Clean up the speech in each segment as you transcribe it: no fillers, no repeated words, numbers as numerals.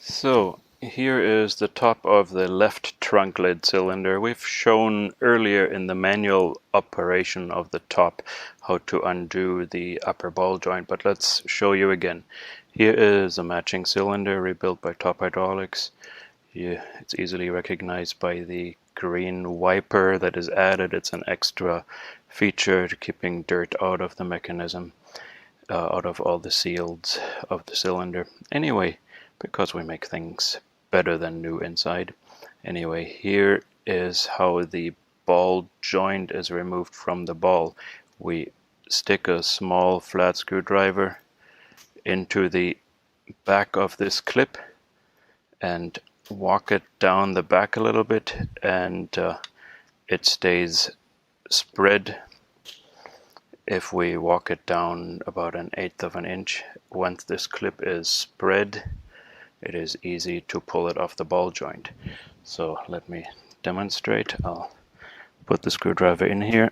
So here is the top of the left trunk lid cylinder. We've shown earlier in the manual operation of the top how to undo the upper ball joint, but let's show you again. Here is a matching cylinder rebuilt by Top Hydraulics. It's easily recognized by the green wiper that is added. It's an extra feature to keeping dirt out of the mechanism, out of all the seals of the cylinder. Anyway, because we make things better than new inside. Anyway, here is how the ball joint is removed from the ball. We stick a small flat screwdriver into the back of this clip and walk it down the back a little bit, and it stays spread. If we walk it down about 1/8 of an inch, once this clip is spread, it is easy to pull it off the ball joint. So let me demonstrate. I'll put the screwdriver in here,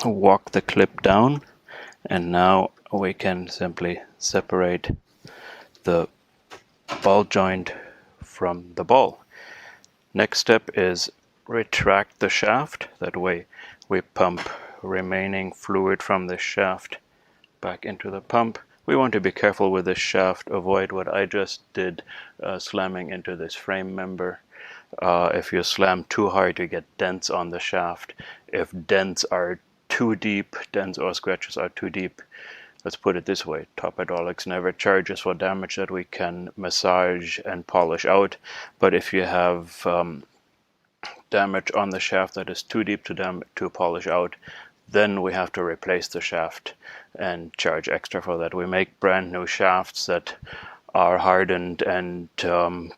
walk the clip down, and now we can simply separate the ball joint from the ball. Next step is retract the shaft. That way we pump remaining fluid from the shaft back into the pump. We want to be careful with this shaft, avoid what I just did, slamming into this frame member. If you slam too hard, you get dents on the shaft. If dents are too deep, dents or scratches are too deep, let's put it this way, Top Hydraulics never charges for damage that we can massage and polish out. But if you have damage on the shaft that is too deep to polish out, then we have to replace the shaft and charge extra for that. We make brand new shafts that are hardened and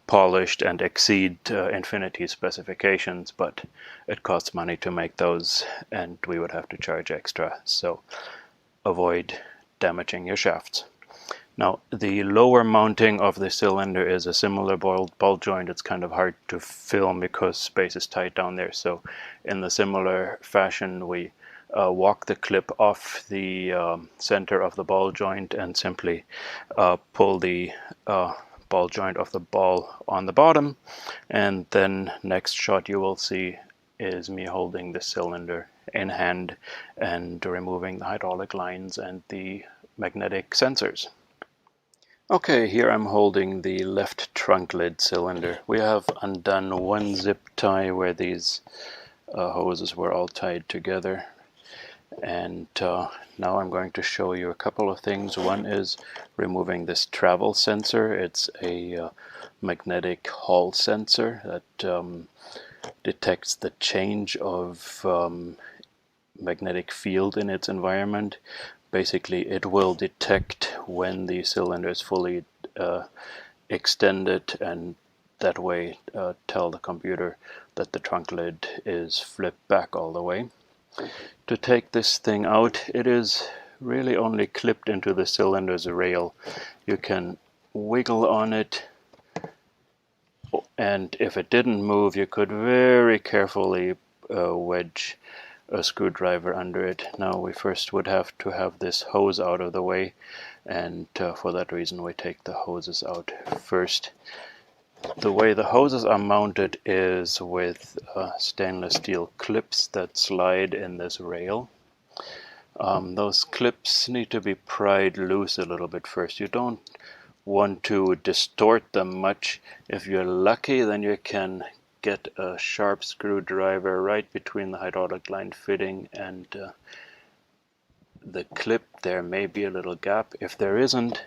polished and exceed Infiniti specifications, but it costs money to make those and we would have to charge extra. So avoid damaging your shafts. Now, the lower mounting of the cylinder is a similar ball joint. It's kind of hard to film because space is tight down there. So in the similar fashion, we walk the clip off the center of the ball joint and simply pull the ball joint of the ball on the bottom. And then next shot you will see is me holding the cylinder in hand and removing the hydraulic lines and the magnetic sensors. Okay, here I'm holding the left trunk lid cylinder. We have undone one zip tie where these hoses were all tied together. And now I'm going to show you a couple of things. One is removing this travel sensor. It's a magnetic hall sensor that detects the change of magnetic field in its environment. Basically, it will detect when the cylinder is fully extended, and that way tell the computer that the trunk lid is flipped back all the way. To take this thing out, it is really only clipped into the cylinder's rail. You can wiggle on it, and if it didn't move, you could very carefully wedge a screwdriver under it. Now we first would have to have this hose out of the way, and for that reason we take the hoses out first. The way the hoses are mounted is with stainless steel clips that slide in this rail. Those clips need to be pried loose a little bit first. You don't want to distort them much. If you're lucky, then you can get a sharp screwdriver right between the hydraulic line fitting and the clip. There may be a little gap. If there isn't,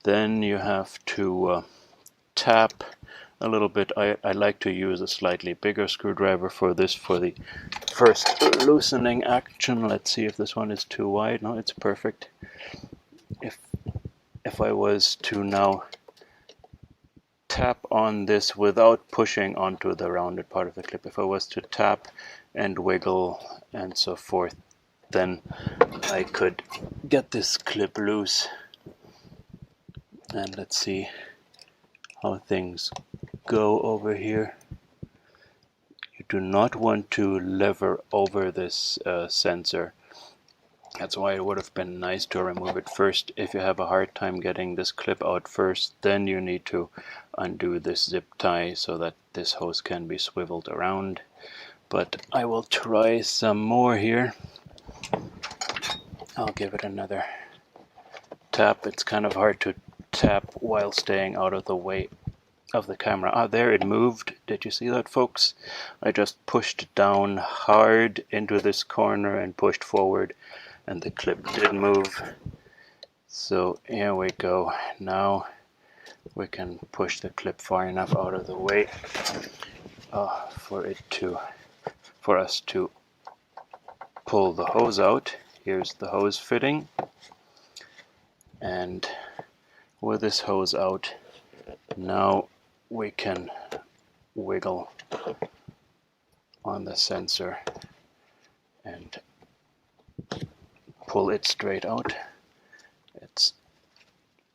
then you have to tap a little bit. I like to use a slightly bigger screwdriver for this, for the first loosening action. Let's see if this one is too wide. No, it's perfect. If I was to now tap on this without pushing onto the rounded part of the clip, if I was to tap and wiggle and so forth, then I could get this clip loose. And let's see how things go over here. You do not want to lever over this sensor. That's why it would have been nice to remove it first. If you have a hard time getting this clip out first, then you need to undo this zip tie so that this hose can be swiveled around. But I will try some more here. I'll give it another tap. It's kind of hard to tap while staying out of the way of the camera. Ah, there it moved. Did you see that, folks? I just pushed down hard into this corner and pushed forward, and the clip did move. So here we go. Now we can push the clip far enough out of the way for us to pull the hose out. Here's the hose fitting, and with this hose out, now we can wiggle on the sensor and pull it straight out. It's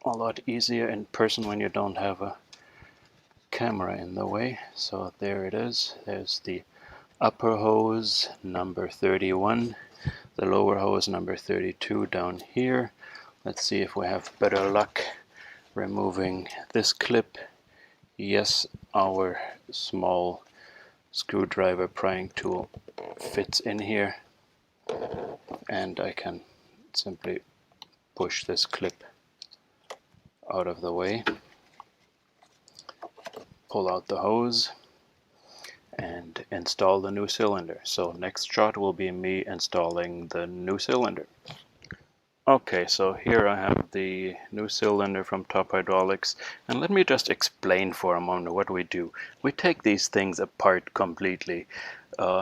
a lot easier in person when you don't have a camera in the way. So there it is. There's the upper hose number 31, the lower hose number 32 down here. Let's see if we have better luck removing this clip. Yes, our small screwdriver prying tool fits in here, and I can simply push this clip out of the way, pull out the hose, and install the new cylinder. So next shot will be me installing the new cylinder. Okay, so here I have the new cylinder from Top Hydraulics, and let me just explain for a moment what we do. We take these things apart completely,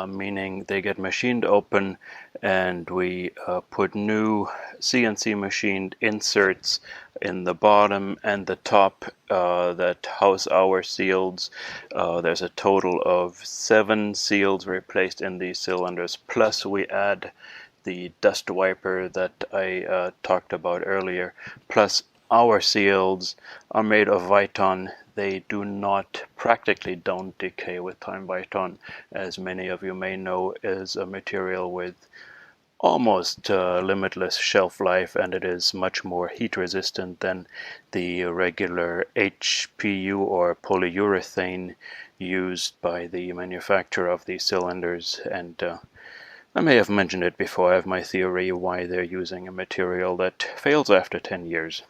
meaning they get machined open, and we put new CNC machined inserts in the bottom and the top that house our seals. There's a total of 7 seals replaced in these cylinders, plus we add the dust wiper that I talked about earlier. Plus our seals are made of Viton. They do not, practically don't decay with time. Viton, as many of you may know, is a material with almost limitless shelf life, and it is much more heat resistant than the regular HPU or polyurethane used by the manufacturer of these cylinders. And I may have mentioned it before. I have my theory why they're using a material that fails after 10 years.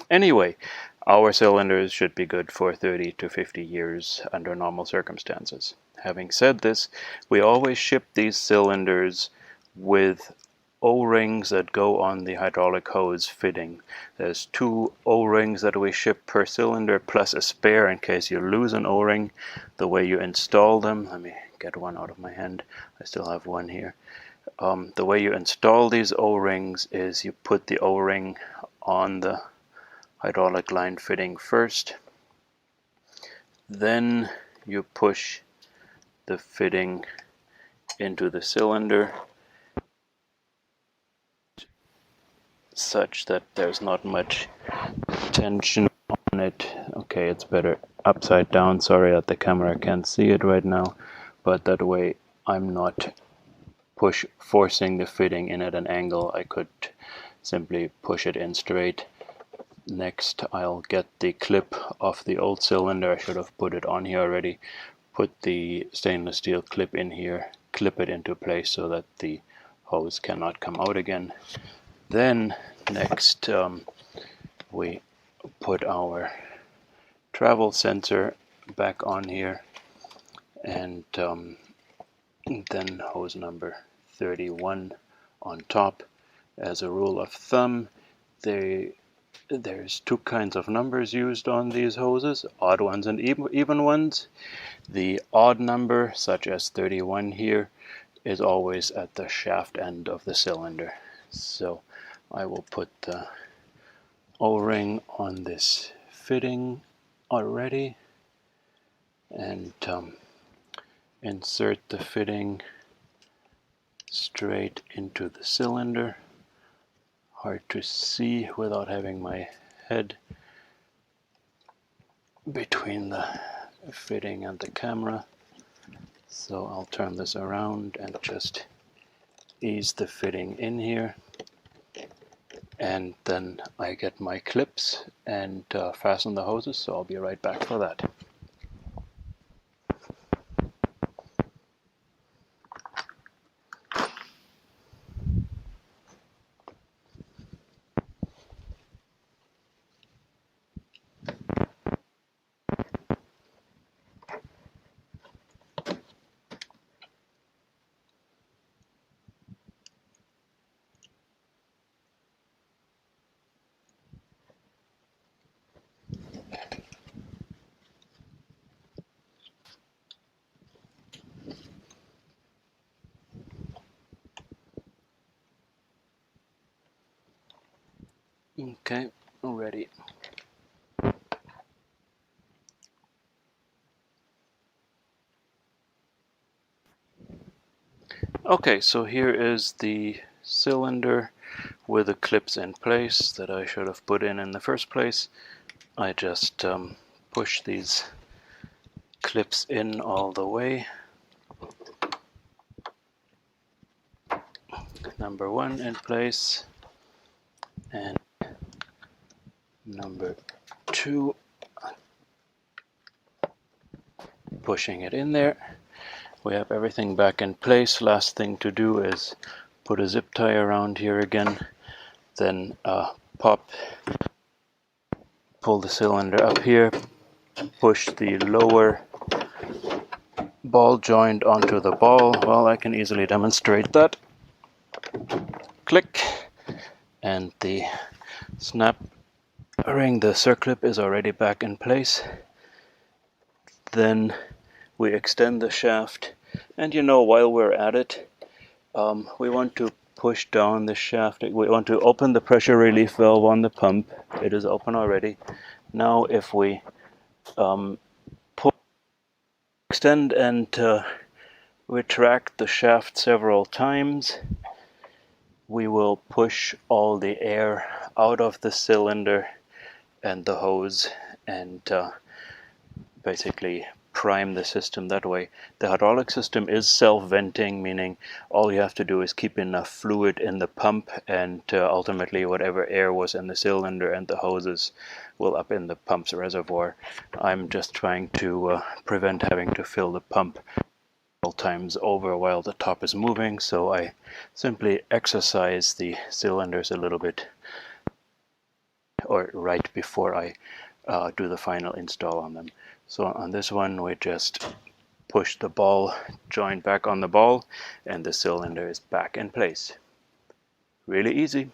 Anyway, our cylinders should be good for 30 to 50 years under normal circumstances. Having said this, we always ship these cylinders with O-rings that go on the hydraulic hose fitting. There's 2 O-rings that we ship per cylinder, plus a spare in case you lose an O-ring. The way you install them, let me get one out of my hand. I still have one here. The way you install these O-rings is you put the O-ring on the hydraulic line fitting first. Then you push the fitting into the cylinder such that there's not much tension on it. Okay, it's better upside down. Sorry that the camera can't see it right now, but that way I'm not forcing the fitting in at an angle. I could simply push it in straight. Next, I'll get the clip off the old cylinder. I should have put it on here already. Put the stainless steel clip in here, clip it into place so that the hose cannot come out again. Then next we put our travel sensor back on here, and then hose number 31 on top. As a rule of thumb, there's 2 kinds of numbers used on these hoses, odd ones and even ones. The odd number, such as 31 here, is always at the shaft end of the cylinder. So I will put the O-ring on this fitting already, and insert the fitting straight into the cylinder. Hard to see without having my head between the fitting and the camera. So I'll turn this around and just ease the fitting in here. and then I get my clips and fasten the hoses, so I'll be right back for that. Okay, ready. Okay, so here is the cylinder with the clips in place that I should have put in the first place. I just push these clips in all the way. Number one in place, and number two, pushing it in there. We have everything back in place. Last thing to do is put a zip tie around here again, then pull the cylinder up here, push the lower ball joint onto the ball. Well, I can easily demonstrate that. Click, and the snap ring, the circlip, is already back in place. Then we extend the shaft, and while we're at it, we want to push down the shaft. We want to open the pressure relief valve on the pump. It is open already. Now if we extend and retract the shaft several times, we will push all the air out of the cylinder and the hose, and basically prime the system that way. The hydraulic system is self-venting, meaning all you have to do is keep enough fluid in the pump, and ultimately whatever air was in the cylinder and the hoses will up in the pump's reservoir. I'm just trying to prevent having to fill the pump times over while the top is moving, so I simply exercise the cylinders a little bit, or right before I do the final install on them. So on this one, we just push the ball joint back on the ball, and the cylinder is back in place. Really easy.